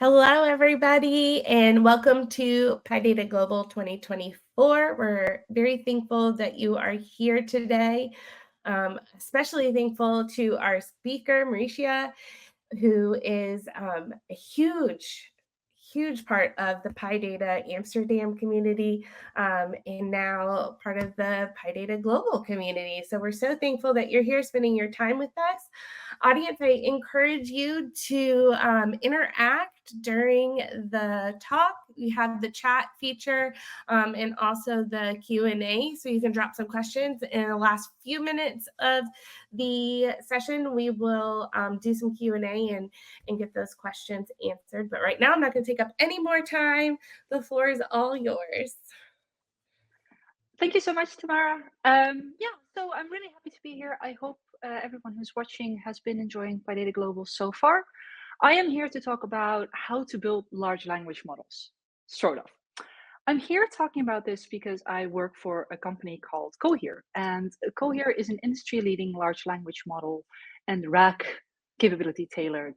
Hello, everybody, and welcome to PyData Global 2024. We're very thankful that you are here today. Especially thankful to our speaker, Marysia, who is a huge part of the PyData Amsterdam community and now part of the PyData Global community. So we're so thankful that you're here spending your time with us. Audience, I encourage you to interact during the talk. We have the chat feature and also the Q&A, so you can drop some questions. In the last few minutes of the session, we will do some Q&A and get those questions answered. But right now, I'm not going to take up any more time. The floor is all yours. Thank you so much, Tamara. So I'm really happy to be here. I hope everyone who's watching has been enjoying PyData Global so far. I am here to talk about how to build large language models, sort of. I'm here talking about this because I work for a company called Cohere, and Cohere is an industry-leading large language model and RAG capability tailored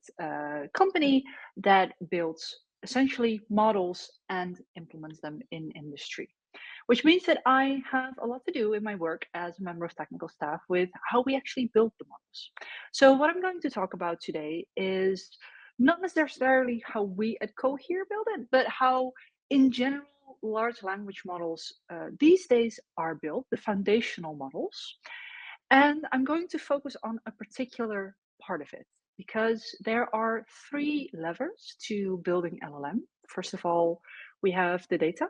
company that builds essentially models and implements them in industry, which means that I have a lot to do in my work as a member of technical staff with how we actually build the models. So what I'm going to talk about today is not necessarily how we at Cohere build it, but how in general large language models these days are built, the foundational models. And I'm going to focus on a particular part of it because there are three levers to building LLM. First of all, we have the data.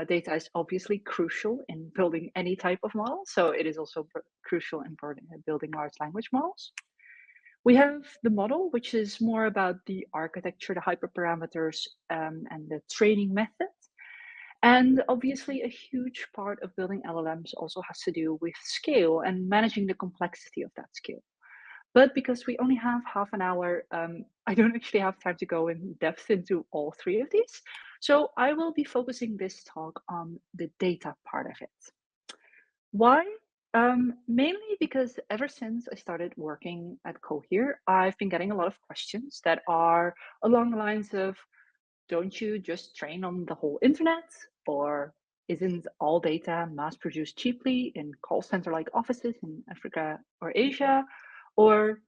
Data is obviously crucial in building any type of model, so it is also crucial in building large language models. We have the model, which is more about the architecture, the hyperparameters, and the training method. And obviously, a huge part of building LLMs also has to do with scale and managing the complexity of that scale. But because we only have half an hour, I don't actually have time to go in depth into all three of these. So I will be focusing this talk on the data part of it. Why? Mainly because ever since I started working at Cohere, I've been getting a lot of questions that are along the lines of, don't you just train on the whole internet? Or isn't all data mass produced cheaply in call center like offices in Africa or Asia? Or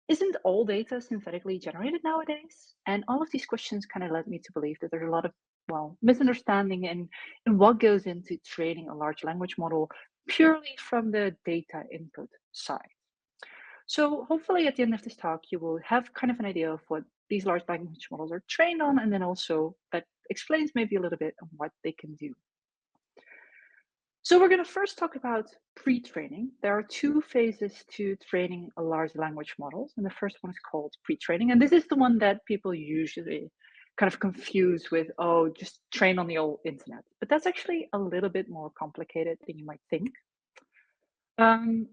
isn't all data synthetically generated nowadays? And all of these questions kind of led me to believe that there's a lot of, misunderstanding in what goes into training a large language model purely from the data input side. So hopefully at the end of this talk, you will have kind of an idea of what these large language models are trained on, and then also that explains maybe a little bit of what they can do. So we're going to first talk about pre-training. There are two phases to training a large language model, and the first one is called pre-training, and this is the one that people usually kind of confuse with, oh, just train on the old internet. But that's actually a little bit more complicated than you might think.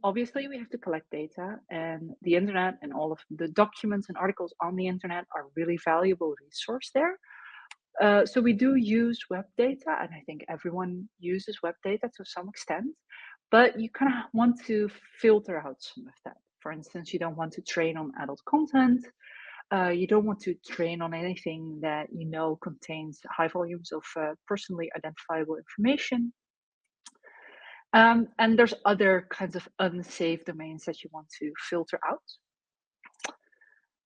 Obviously, we have to collect data, and the internet and all of the documents and articles on the internet are really valuable resource there. So we do use web data, and I think everyone uses web data to some extent, but you kind of want to filter out some of that. For instance, you don't want to train on adult content. You don't want to train on anything that you know contains high volumes of personally identifiable information. And there's other kinds of unsafe domains that you want to filter out.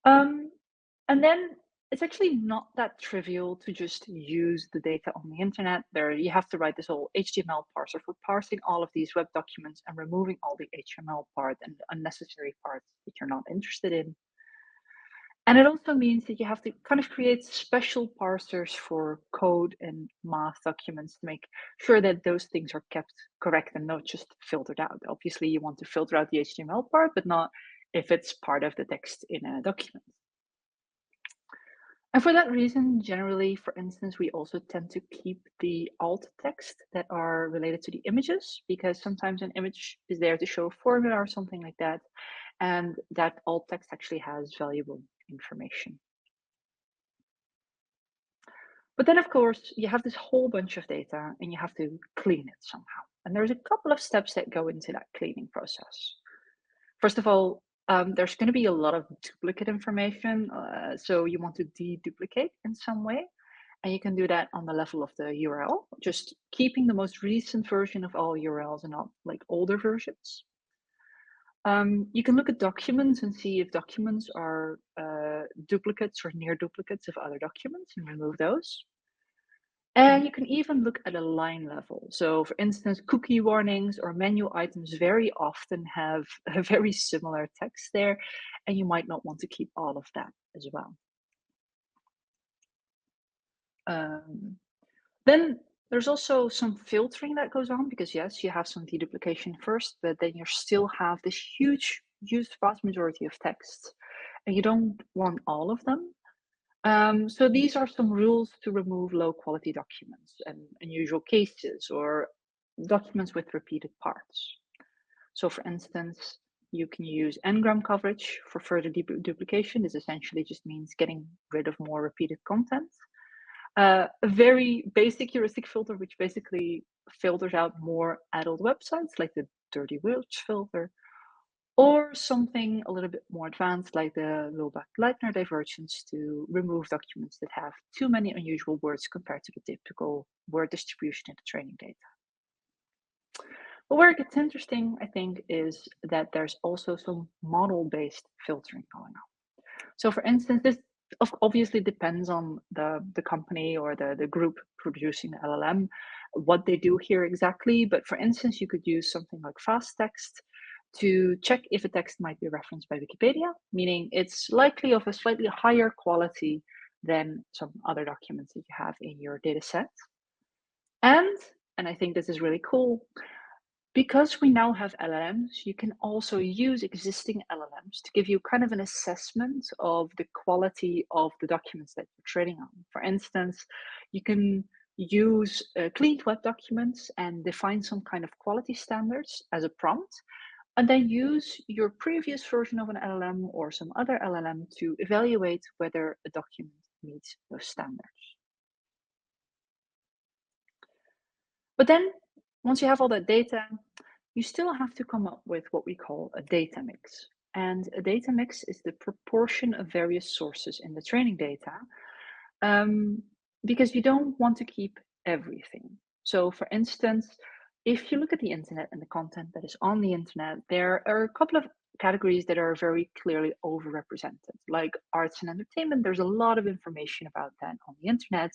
And then it's actually not that trivial to just use the data on the internet. There, you have to write this whole HTML parser for parsing all of these web documents and removing all the HTML part and unnecessary parts that you're not interested in. And it also means that you have to kind of create special parsers for code and math documents to make sure that those things are kept correct and not just filtered out. Obviously, you want to filter out the HTML part, but not if it's part of the text in a document. And for that reason, generally, for instance, we also tend to keep the alt text that are related to the images, because sometimes an image is there to show a formula or something like that. And that alt text actually has valuable information. But then, of course, you have this whole bunch of data and you have to clean it somehow. And there's a couple of steps that go into that cleaning process. First of all, there's going to be a lot of duplicate information, so you want to deduplicate in some way. And you can do that on the level of the URL, just keeping the most recent version of all URLs and not like older versions. You can look at documents and see if documents are duplicates or near duplicates of other documents and remove those. And you can even look at a line level. So for instance, cookie warnings or menu items very often have a very similar text there, and you might not want to keep all of that as well. Then there's also some filtering that goes on because yes, you have some deduplication first, but then you still have this huge vast majority of text, and you don't want all of them. So these are some rules to remove low quality documents and unusual cases or documents with repeated parts. So for instance, you can use n-gram coverage for further duplication. This essentially just means getting rid of more repeated content. A very basic heuristic filter, which basically filters out more adult websites like the dirty witch filter, or something a little bit more advanced like the Lulbach-Leitner divergence to remove documents that have too many unusual words compared to the typical word distribution in the training data. But where it gets interesting, I think, is that there's also some model-based filtering going on. So for instance, this obviously depends on the company or the group producing the LLM, what they do here exactly. But for instance, you could use something like fast text to check if a text might be referenced by Wikipedia, meaning it's likely of a slightly higher quality than some other documents that you have in your data set. And I think this is really cool, because we now have LLMs, you can also use existing LLMs to give you kind of an assessment of the quality of the documents that you're training on. For instance, you can use cleaned web documents and define some kind of quality standards as a prompt, and then use your previous version of an LLM or some other LLM to evaluate whether a document meets those standards. But then once you have all that data, you still have to come up with what we call a data mix. And a data mix is the proportion of various sources in the training data, because you don't want to keep everything. So for instance, if you look at the internet and the content that is on the internet, there are a couple of categories that are very clearly overrepresented, like arts and entertainment. There's a lot of information about that on the internet.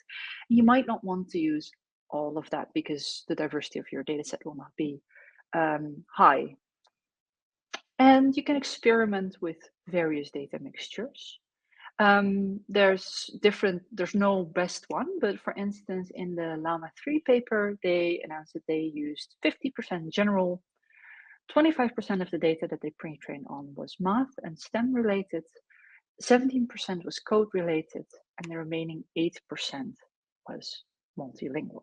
You might not want to use all of that because the diversity of your data set will not be high. And you can experiment with various data mixtures. There's no best one, but for instance, in the Llama 3 paper, they announced that they used 50% general, 25% of the data that they pre-trained on was math and STEM related, 17% was code related, and the remaining 8% was multilingual.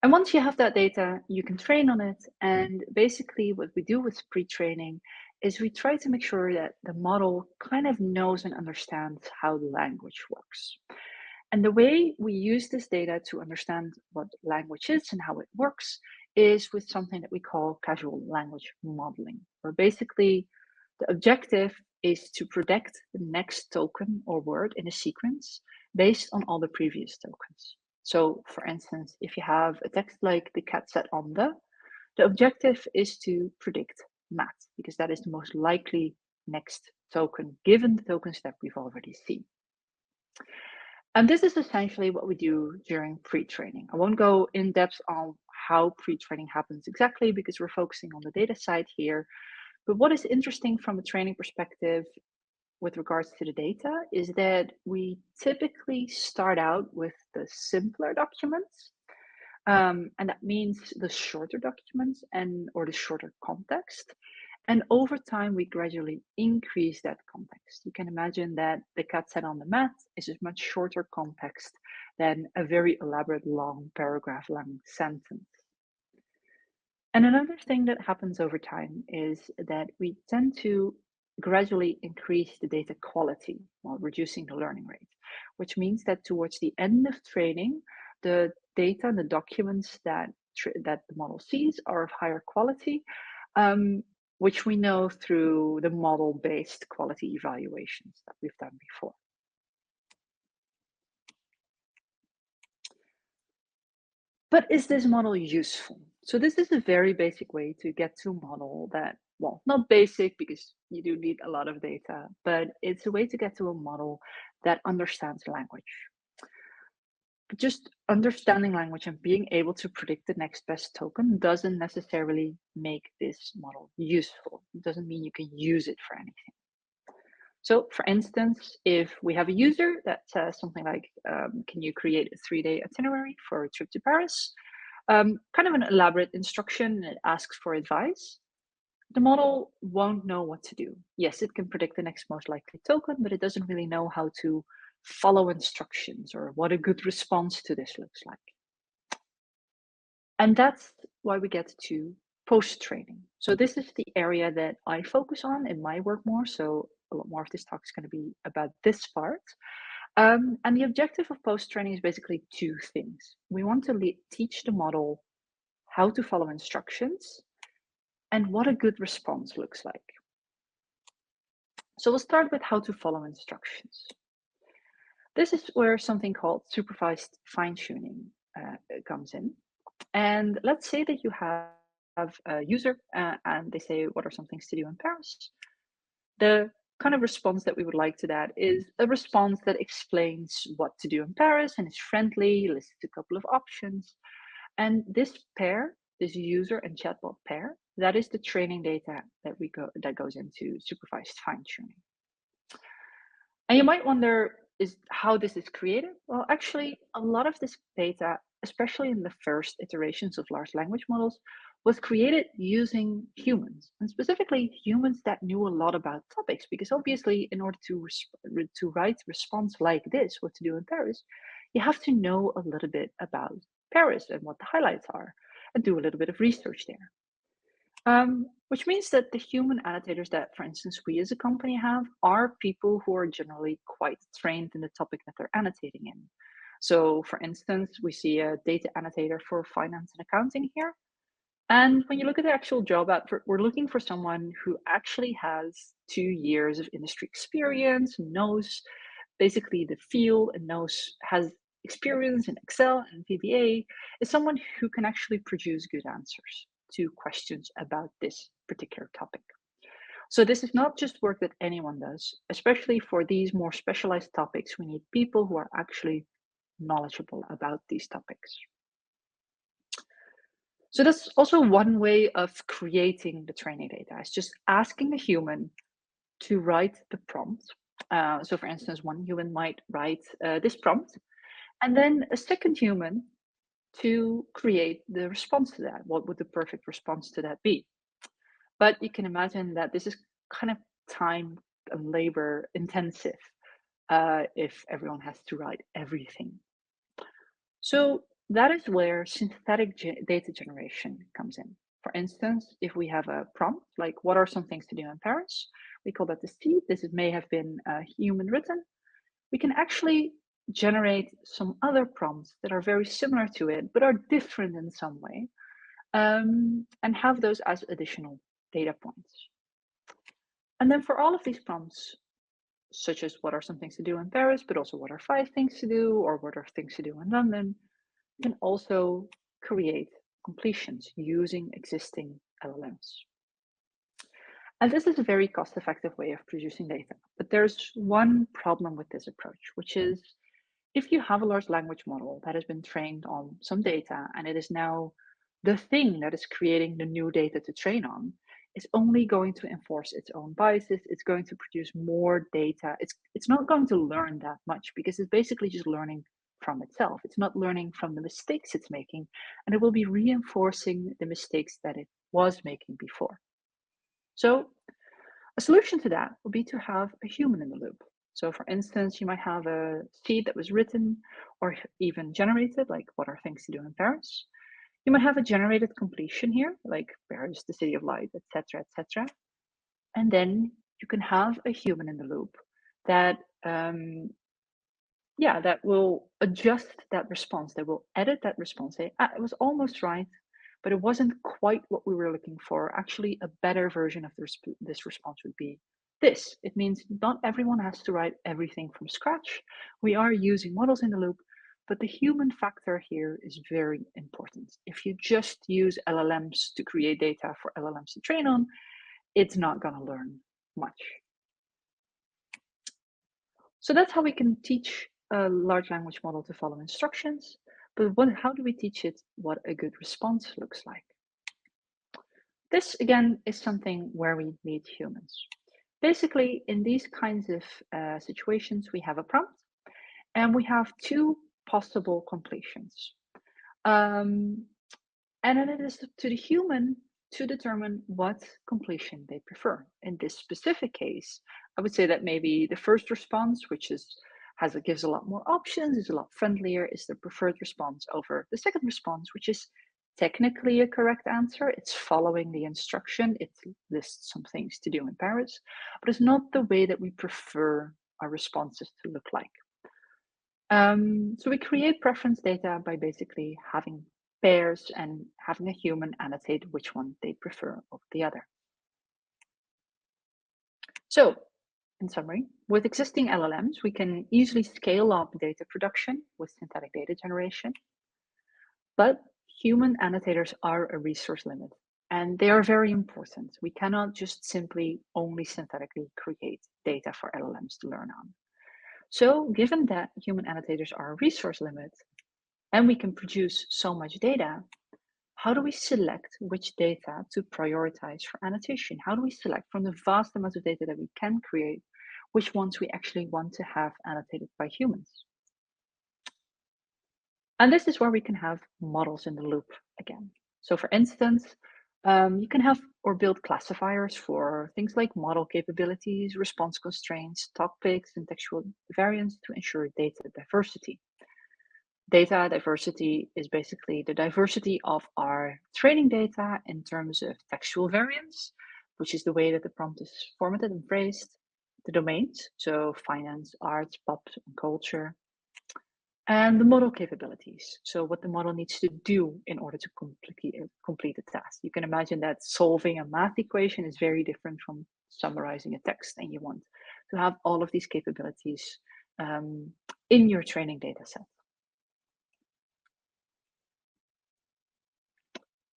And once you have that data, you can train on it. And basically what we do with pre-training is we try to make sure that the model kind of knows and understands how the language works. And the way we use this data to understand what language is and how it works is with something that we call casual language modeling, where basically the objective is to predict the next token or word in a sequence based on all the previous tokens. So for instance, if you have a text like the cat sat on the objective is to predict mat, because that is the most likely next token given the tokens that we've already seen. And this is essentially what we do during pre-training. I won't go in depth on how pre-training happens exactly because we're focusing on the data side here. But what is interesting from a training perspective with regards to the data is that we typically start out with the simpler documents. And that means the shorter documents or the shorter context. And over time, we gradually increase that context. You can imagine that the cat sat on the mat is a much shorter context than a very elaborate, long paragraph long sentence. And another thing that happens over time is that we tend to gradually increase the data quality while reducing the learning rate, which means that towards the end of training, the data and the documents that the model sees are of higher quality. which we know through the model-based quality evaluations that we've done before. But is this model useful? So this is a very basic way to get to a model that, well, not basic because you do need a lot of data, but it's a way to get to a model that understands language. Just understanding language and being able to predict the next best token doesn't necessarily make this model useful. It doesn't mean you can use it for anything. So for instance, if we have a user that says something like, can you create a 3-day itinerary for a trip to Paris? Kind of an elaborate instruction, it asks for advice. The model won't know what to do. Yes, it can predict the next most likely token, but it doesn't really know how to follow instructions or what a good response to this looks like. And that's why we get to post-training. So this is the area that I focus on in my work more. So a lot more of this talk is going to be about this part. And the objective of post-training is basically two things. We want to teach the model how to follow instructions and what a good response looks like. So we'll start with how to follow instructions. This is where something called supervised fine-tuning comes in. And let's say that you have a user and they say, what are some things to do in Paris? The kind of response that we would like to that is a response that explains what to do in Paris and is friendly, lists a couple of options. And this pair, this user and chatbot pair, that is the training data that goes into supervised fine-tuning. And you might wonder how this is created. Well, actually, a lot of this data, especially in the first iterations of large language models, was created using humans, and specifically humans that knew a lot about topics. Because obviously, in order to write a response like this, what to do in Paris, you have to know a little bit about Paris and what the highlights are, and do a little bit of research there. Which means that the human annotators that, for instance, we as a company have are people who are generally quite trained in the topic that they're annotating in. So, for instance, we see a data annotator for finance and accounting here. And when you look at the actual job advert, we're looking for someone who actually has 2 years of industry experience, knows basically the field, and has experience in Excel and VBA, is someone who can actually produce good answers to questions about this particular topic. So this is not just work that anyone does, especially for these more specialized topics. We need people who are actually knowledgeable about these topics. So that's also one way of creating the training data. It's just asking a human to write the prompt. So for instance, one human might write this prompt, and then a second human to create the response to that. What would the perfect response to that be? But you can imagine that this is kind of time and labor intensive if everyone has to write everything. So that is where synthetic data generation comes in. For instance, if we have a prompt, like what are some things to do in Paris? We call that the seed. This may have been human written. We can actually generate some other prompts that are very similar to it, but are different in some way, and have those as additional data points. And then for all of these prompts, such as what are some things to do in Paris, but also what are 5 things to do, or what are things to do in London, you can also create completions using existing LLMs. And this is a very cost-effective way of producing data. But there's one problem with this approach, which is if you have a large language model that has been trained on some data and it is now the thing that is creating the new data to train on, it's only going to enforce its own biases. It's going to produce more data. It's not going to learn that much because it's basically just learning from itself. It's not learning from the mistakes it's making, and it will be reinforcing the mistakes that it was making before. So a solution to that would be to have a human in the loop. So for instance, you might have a seed that was written or even generated, like what are things to do in Paris? You might have a generated completion here, like Paris, the city of light, etc., etc. And then you can have a human in the loop that, that will adjust that response. That will edit that response. Say, it was almost right, but it wasn't quite what we were looking for. Actually, a better version of this response would be this. It means not everyone has to write everything from scratch. We are using models in the loop, but the human factor here is very important. If you just use LLMs to create data for LLMs to train on, it's not going to learn much. So that's how we can teach a large language model to follow instructions. But how do we teach it what a good response looks like? This, again, is something where we need humans. Basically, in these kinds of situations, we have a prompt and we have two possible completions. And then it is to the human to determine what completion they prefer. In this specific case, I would say that maybe the first response, which gives a lot more options, is a lot friendlier, is the preferred response over the second response, which is technically a correct answer. It's following the instruction. It lists some things to do in Paris, but it's not the way that we prefer our responses to look like. So we create preference data by basically having pairs and having a human annotate which one they prefer over the other. So, in summary, with existing LLMs, we can easily scale up data production with synthetic data generation, but human annotators are a resource limit, and they are very important. We cannot just simply only synthetically create data for LLMs to learn on. So, given that human annotators are a resource limit, and we can produce so much data, how do we select which data to prioritize for annotation? How do we select from the vast amounts of data that we can create, which ones we actually want to have annotated by humans? And this is where we can have models in the loop again. So for instance, you can have or build classifiers for things like model capabilities, response constraints, topics, and textual variants to ensure data diversity. Data diversity is basically the diversity of our training data in terms of textual variants, which is the way that the prompt is formatted and phrased, the domains, so finance, arts, pop, and culture, and the model capabilities, so what the model needs to do in order to complete a task. You can imagine that solving a math equation is very different from summarizing a text, and you want to have all of these capabilities in your training data set.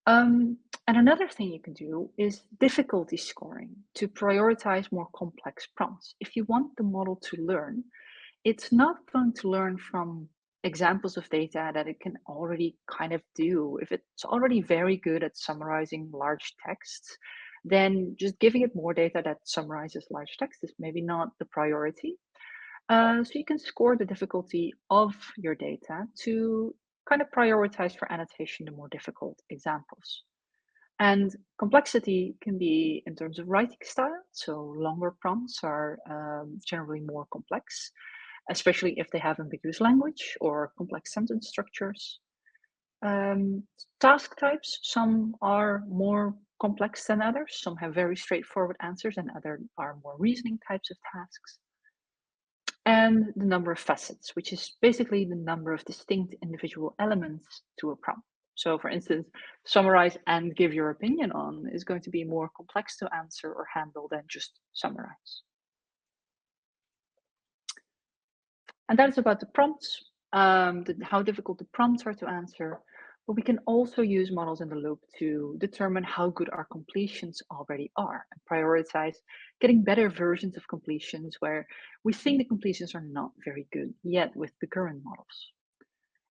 And another thing you can do is difficulty scoring to prioritize more complex prompts. If you want the model to learn, it's not going to learn from examples of data that it can already kind of do. If it's already very good at summarizing large texts, then just giving it more data that summarizes large text is maybe not the priority. So you can score the difficulty of your data to kind of prioritize for annotation the more difficult examples. And complexity can be in terms of writing style. So longer prompts are generally more complex, especially if they have ambiguous language or complex sentence structures. Task types, some are more complex than others. Some have very straightforward answers and others are more reasoning types of tasks. And the number of facets, which is basically the number of distinct individual elements to a prompt. So for instance, summarize and give your opinion on is going to be more complex to answer or handle than just summarize. And that is about the prompts, how difficult the prompts are to answer. But we can also use models in the loop to determine how good our completions already are and prioritize getting better versions of completions where we think the completions are not very good yet with the current models.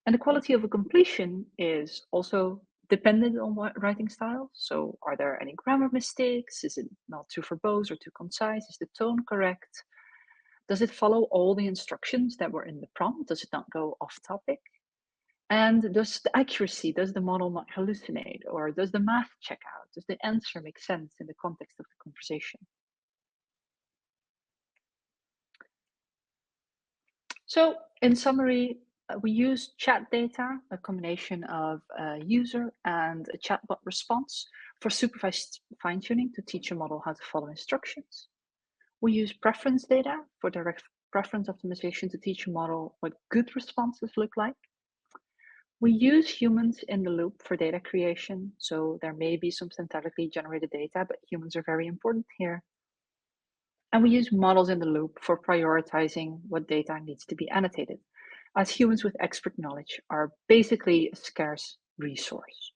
And the quality of a completion is also dependent on what writing style. So are there any grammar mistakes? Is it not too verbose or too concise? Is the tone correct? Does it follow all the instructions that were in the prompt? Does it not go off topic? And does the accuracy, does the model not hallucinate? Or does the math check out? Does the answer make sense in the context of the conversation? So in summary, we use chat data, a combination of a user and a chatbot response for supervised fine-tuning to teach a model how to follow instructions. We use preference data for direct preference optimization to teach a model what good responses look like. We use humans in the loop for data creation, so there may be some synthetically generated data, but humans are very important here. And we use models in the loop for prioritizing what data needs to be annotated, as humans with expert knowledge are basically a scarce resource.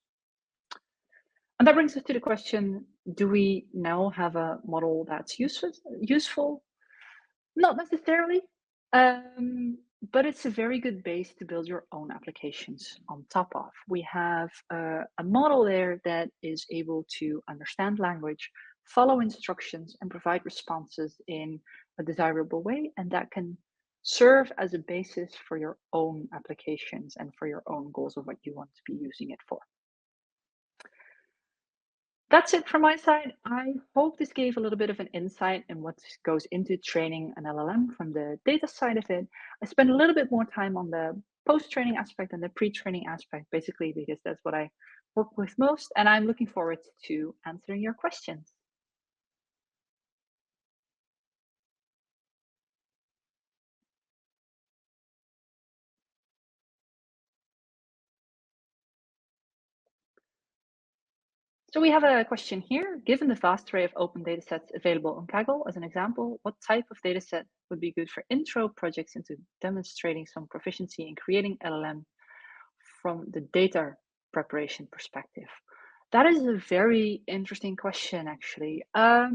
And that brings us to the question, do we now have a model that's useful? Not necessarily, but it's a very good base to build your own applications on top of. We have a model there that is able to understand language, follow instructions, and provide responses in a desirable way, and that can serve as a basis for your own applications and for your own goals of what you want to be using it for. That's it from my side. I hope this gave a little bit of an insight in what goes into training an LLM from the data side of it. I spent a little bit more time on the post-training aspect and the pre-training aspect, basically because that's what I work with most, and I'm looking forward to answering your questions. So we have a question here. Given the vast array of open datasets available on Kaggle, as an example, what type of dataset would be good for intro projects into demonstrating some proficiency in creating LLM from the data preparation perspective? That is a very interesting question, actually. I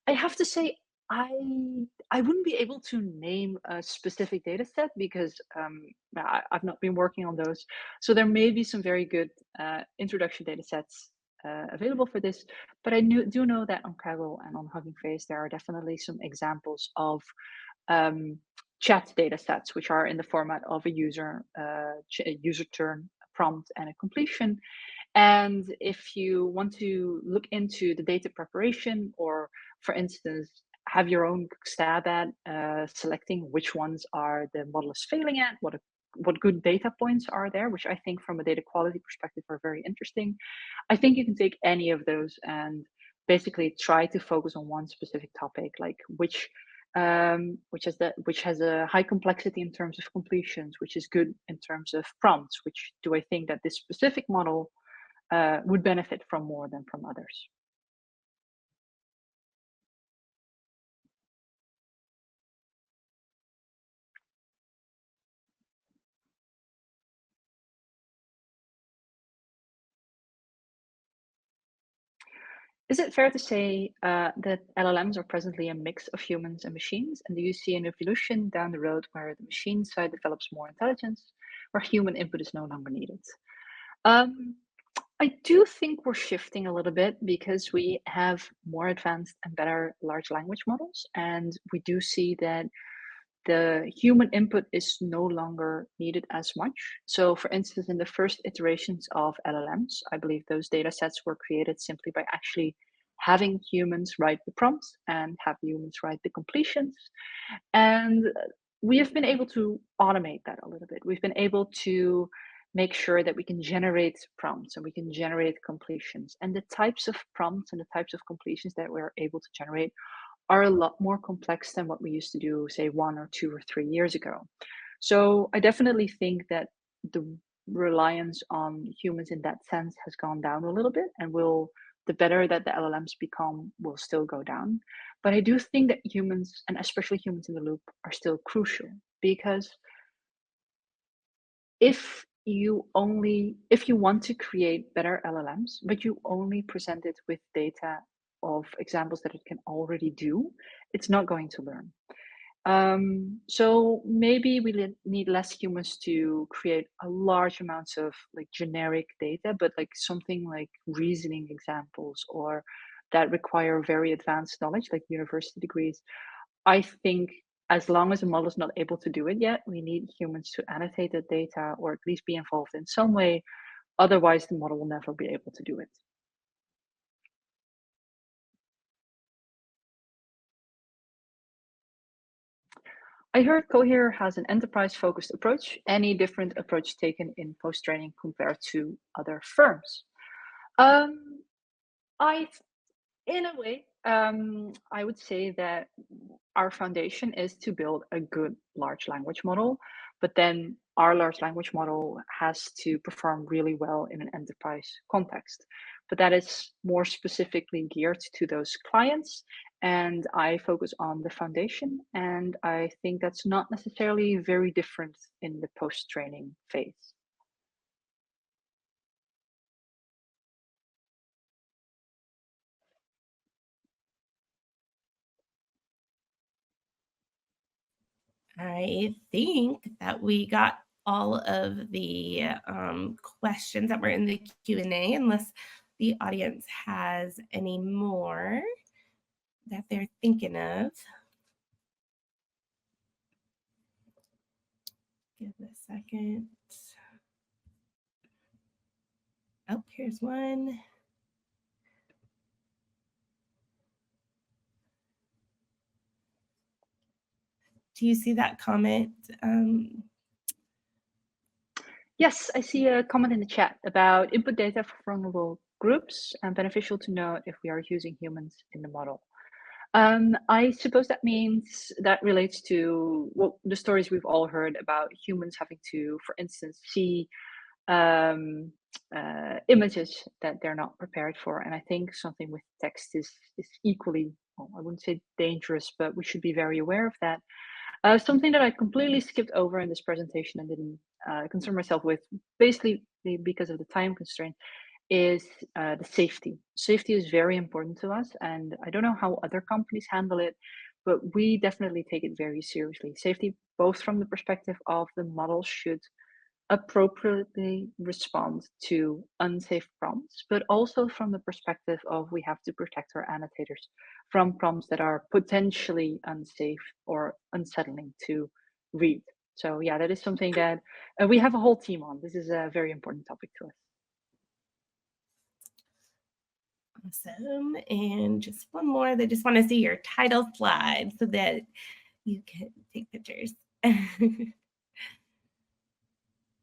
have to say, I I wouldn't be able to name a specific data set because I've not been working on those. So there may be some very good introduction data sets available for this, but do know that on Kaggle and on Hugging Face, there are definitely some examples of um, chat data sets, which are in the format of a user turn, a prompt, and a completion. And if you want to look into the data preparation, or for instance, have your own stab at selecting which ones are the model is failing at, what good data points are there, which I think from a data quality perspective are very interesting. I think you can take any of those and basically try to focus on one specific topic, like which has a high complexity in terms of completions, which is good in terms of prompts, which do I think that this specific model would benefit from more than from others. Is it fair to say that LLMs are presently a mix of humans and machines? And do you see an evolution down the road where the machine side develops more intelligence, where human input is no longer needed? Um, I do think we're shifting a little bit because we have more advanced and better large language models. And we do see that the human input is no longer needed as much. So, for instance, in the first iterations of LLMs, I believe those data sets were created simply by actually having humans write the prompts and have humans write the completions. And we have been able to automate that a little bit. We've been able to make sure that we can generate prompts and we can generate completions. And the types of prompts and the types of completions that we're able to generate are a lot more complex than what we used to do, say, 1 or 2 or 3 years ago. So I definitely think that the reliance on humans in that sense has gone down a little bit, and will the better that the LLMs become will still go down. But I do think that humans, and especially humans in the loop, are still crucial, because if you want to create better LLMs, but you only present it with data of examples that it can already do, it's not going to learn. So maybe we need less humans to create a large amounts of like generic data, but like something like reasoning examples or that require very advanced knowledge, like university degrees. I think as long as a model is not able to do it yet, we need humans to annotate the data or at least be involved in some way. Otherwise, the model will never be able to do it. I heard Cohere has an enterprise-focused approach. Any different approach taken in post-training compared to other firms? Um, I, in a way, I would say that our foundation is to build a good large language model, but then our large language model has to perform really well in an enterprise context. But that is more specifically geared to those clients. And I focus on the foundation. And I think that's not necessarily very different in the post training phase. I think that we got all of the questions that were in the Q&A, unless the audience has any more that they're thinking of. Give it a second. Oh, here's one. Do you see that comment? Yes, I see a comment in the chat about input data for vulnerable groups and beneficial to note if we are using humans in the model. I suppose that means that relates to the stories we've all heard about humans having to, for instance, see images that they're not prepared for. And I think something with text is equally, well, I wouldn't say dangerous, but we should be very aware of that. Something that I completely skipped over in this presentation and didn't concern myself with, basically because of the time constraint, is the safety. Safety is very important to us, and I don't know how other companies handle it, but we definitely take it very seriously. Safety, both from the perspective of the model should appropriately respond to unsafe prompts, but also from the perspective of we have to protect our annotators from prompts that are potentially unsafe or unsettling to read. So yeah, that is something that we have a whole team on. This is a very important topic to us. Awesome. And just one more. They just want to see your title slide so that you can take pictures.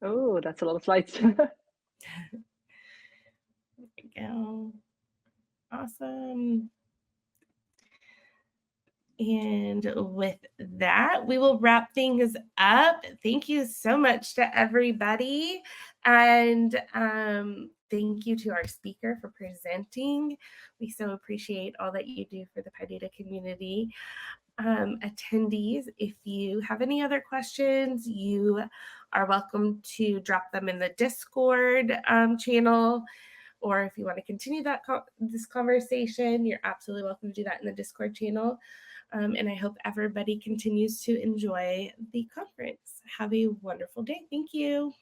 Oh, that's a lot of slides. There we go. Awesome. And with that, we will wrap things up. Thank you so much to everybody. And thank you to our speaker for presenting. We so appreciate all that you do for the PyData community. Attendees, if you have any other questions, you are welcome to drop them in the Discord channel. Or if you want to continue this conversation, you're absolutely welcome to do that in the Discord channel. And I hope everybody continues to enjoy the conference. Have a wonderful day. Thank you.